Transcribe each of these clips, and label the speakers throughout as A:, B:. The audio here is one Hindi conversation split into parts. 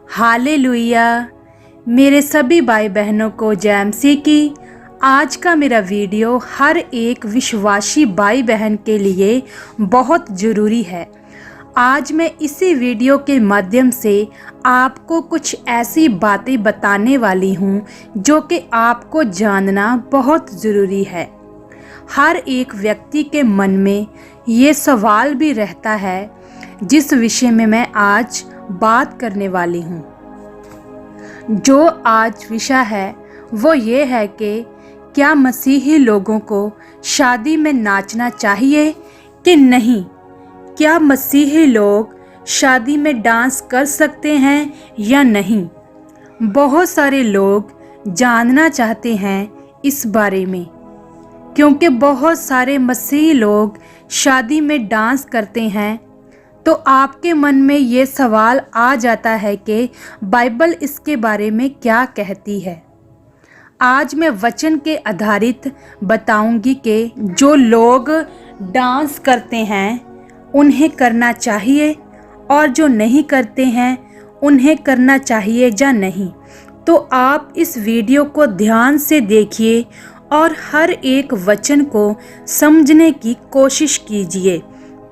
A: हालेलुया। मेरे सभी भाई बहनों को जय मसीह की। आज का मेरा वीडियो हर एक विश्वासी भाई बहन के लिए बहुत ज़रूरी है। आज मैं इसी वीडियो के माध्यम से आपको कुछ ऐसी बातें बताने वाली हूँ जो कि आपको जानना बहुत ज़रूरी है। हर एक व्यक्ति के मन में ये सवाल भी रहता है जिस विषय में मैं आज बात करने वाली हूँ। जो आज विषय है वो ये है कि क्या मसीही लोगों को शादी में नाचना चाहिए कि नहीं? क्या मसीही लोग शादी में डांस कर सकते हैं या नहीं? बहुत सारे लोग जानना चाहते हैं इस बारे में, क्योंकि बहुत सारे मसीही लोग शादी में डांस करते हैं। तो आपके मन में ये सवाल आ जाता है कि बाइबल इसके बारे में क्या कहती है। आज मैं वचन के आधारित बताऊंगी कि जो लोग डांस करते हैं उन्हें करना चाहिए और जो नहीं करते हैं उन्हें करना चाहिए या नहीं। तो आप इस वीडियो को ध्यान से देखिए और हर एक वचन को समझने की कोशिश कीजिए।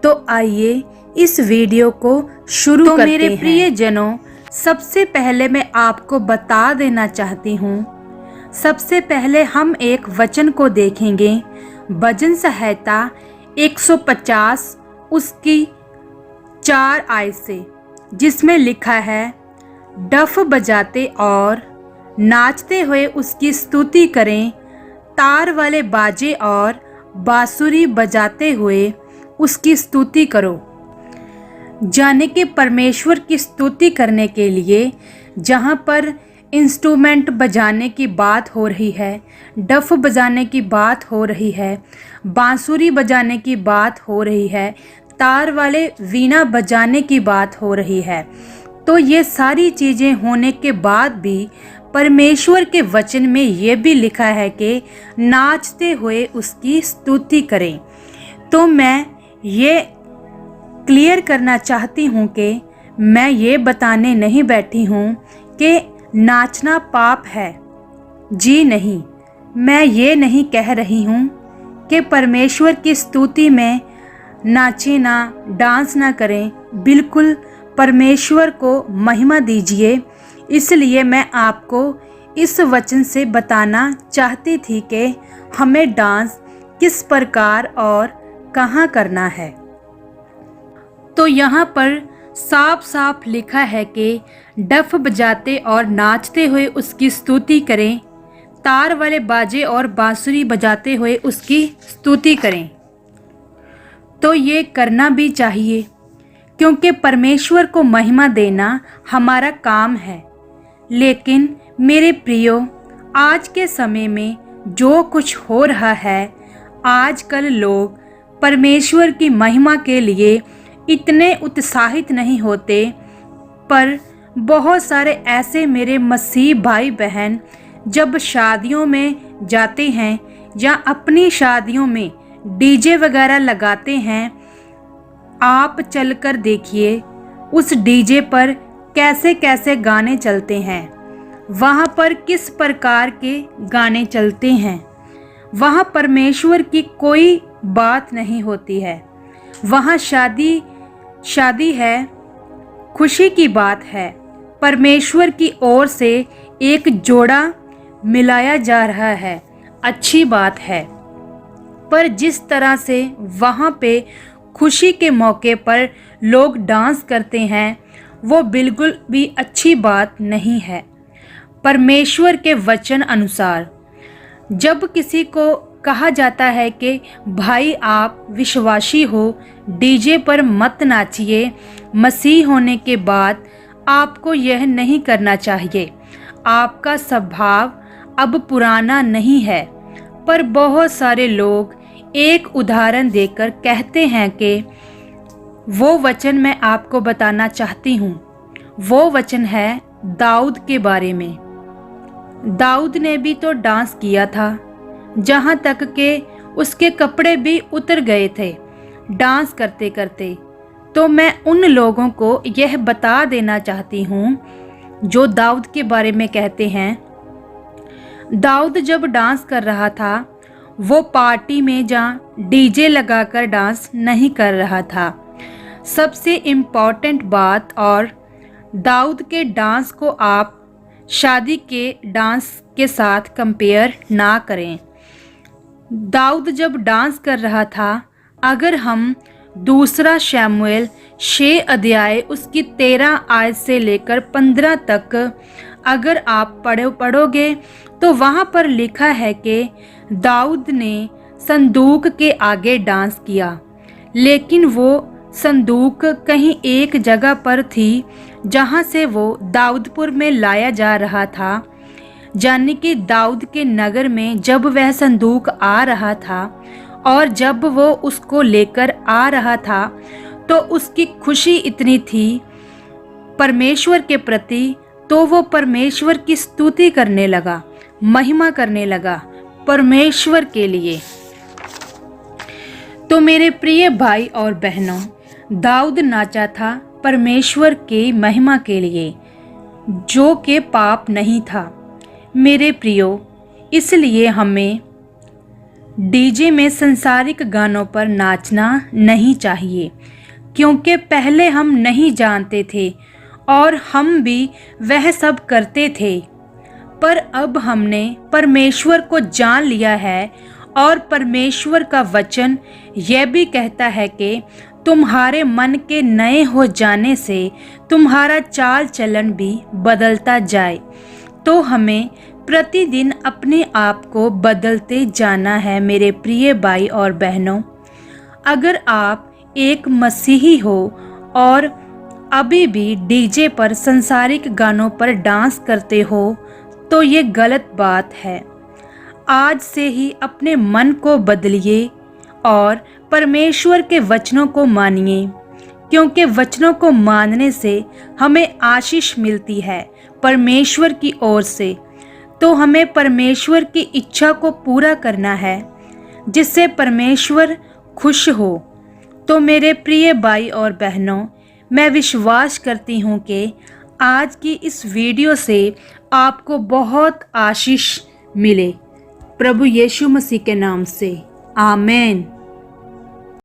A: तो आइए इस वीडियो को शुरू करते हैं। मेरे प्रिय जनों, सबसे पहले मैं आपको बता देना चाहती हूँ। सबसे पहले हम एक वचन को देखेंगे, भजन संहिता 150 उसकी 4 आयत से, जिसमें लिखा है, डफ बजाते और नाचते हुए उसकी स्तुति करें, तार वाले बाजे और बांसुरी बजाते हुए उसकी स्तुति करो। जाने के परमेश्वर की स्तुति करने के लिए जहाँ पर इंस्ट्रूमेंट बजाने की बात हो रही है, डफ बजाने की बात हो रही है, बांसुरी बजाने की बात हो रही है, तार वाले वीणा बजाने की बात हो रही है, तो ये सारी चीज़ें होने के बाद भी परमेश्वर के वचन में ये भी लिखा है कि नाचते हुए उसकी स्तुति करें। तो मैं ये क्लियर करना चाहती हूँ कि मैं ये बताने नहीं बैठी हूँ कि नाचना पाप है। जी नहीं, मैं ये नहीं कह रही हूँ कि परमेश्वर की स्तुति में नाचे ना, डांस ना करें। बिल्कुल परमेश्वर को महिमा दीजिए। इसलिए मैं आपको इस वचन से बताना चाहती थी कि हमें डांस किस प्रकार और कहाँ करना है। तो यहाँ पर साफ साफ लिखा है कि डफ बजाते और नाचते हुए उसकी स्तुति करें, तार वाले बाजे और बांसुरी बजाते हुए उसकी स्तुति करें। तो ये करना भी चाहिए, क्योंकि परमेश्वर को महिमा देना हमारा काम है। लेकिन मेरे प्रियो, आज के समय में जो कुछ हो रहा है, आजकल लोग परमेश्वर की महिमा के लिए इतने उत्साहित नहीं होते। पर बहुत सारे ऐसे मेरे मसीह भाई बहन जब शादियों में जाते हैं या अपनी शादियों में डीजे वगैरह लगाते हैं, आप चलकर देखिए उस डीजे पर कैसे कैसे गाने चलते हैं, वहाँ पर किस प्रकार के गाने चलते हैं। वहाँ परमेश्वर की कोई बात नहीं होती है। वहाँ शादी है, खुशी की बात है, परमेश्वर की ओर से एक जोड़ा मिलाया जा रहा है, अच्छी बात है। पर जिस तरह से वहाँ पे खुशी के मौके पर लोग डांस करते हैं, वो बिल्कुल भी अच्छी बात नहीं है। परमेश्वर के वचन अनुसार जब किसी को कहा जाता है कि भाई आप विश्वासी हो, डीजे पर मत नाचिए, मसीह होने के बाद आपको यह नहीं करना चाहिए, आपका स्वभाव अब पुराना नहीं है। पर बहुत सारे लोग एक उदाहरण देकर कहते हैं कि वो वचन मैं आपको बताना चाहती हूँ। वो वचन है दाऊद के बारे में। दाऊद ने भी तो डांस किया था, जहाँ तक कि उसके कपड़े भी उतर गए थे डांस करते करते। तो मैं उन लोगों को यह बता देना चाहती हूँ जो दाऊद के बारे में कहते हैं। दाऊद जब डांस कर रहा था, वो पार्टी में जहाँ डीजे लगाकर डांस नहीं कर रहा था। सबसे इम्पॉर्टेंट बात, और दाऊद के डांस को आप शादी के डांस के साथ कंपेयर ना करें। दाऊद जब डांस कर रहा था, अगर हम दूसरा शमूएल 6 अध्याय उसकी 13 आयत से लेकर 15 तक अगर आप पढ़ोगे तो वहाँ पर लिखा है कि दाऊद ने संदूक के आगे डांस किया, लेकिन वो संदूक कहीं एक जगह पर थी जहाँ से वो दाऊदपुर में लाया जा रहा था, यानी कि दाऊद के नगर में जब वह संदूक आ रहा था और जब वो उसको लेकर आ रहा था तो उसकी खुशी इतनी थी परमेश्वर के प्रति, तो वो परमेश्वर की स्तुति करने लगा, महिमा करने लगा परमेश्वर के लिए। तो मेरे प्रिय भाई और बहनों, दाऊद नाचा था परमेश्वर के महिमा के लिए, जो कि पाप नहीं था। मेरे प्रियो, इसलिए हमें डीजे में सांसारिक गानों पर नाचना नहीं चाहिए, क्योंकि पहले हम नहीं जानते थे और हम भी वह सब करते थे, पर अब हमने परमेश्वर को जान लिया है और परमेश्वर का वचन यह भी कहता है कि तुम्हारे मन के नए हो जाने से तुम्हारा चाल चलन भी बदलता जाए। तो हमें प्रतिदिन अपने आप को बदलते जाना है। मेरे प्रिय भाई और बहनों, अगर आप एक मसीही हो और अभी भी डीजे पर सांसारिक गानों पर डांस करते हो तो ये गलत बात है। आज से ही अपने मन को बदलिए और परमेश्वर के वचनों को मानिए, क्योंकि वचनों को मानने से हमें आशीष मिलती है परमेश्वर की ओर से। तो हमें परमेश्वर की इच्छा को पूरा करना है जिससे परमेश्वर खुश हो। तो मेरे प्रिय भाई और बहनों, मैं विश्वास करती हूँ कि आज की इस वीडियो से आपको बहुत आशीष मिले। प्रभु यीशु मसीह के नाम से आमीन।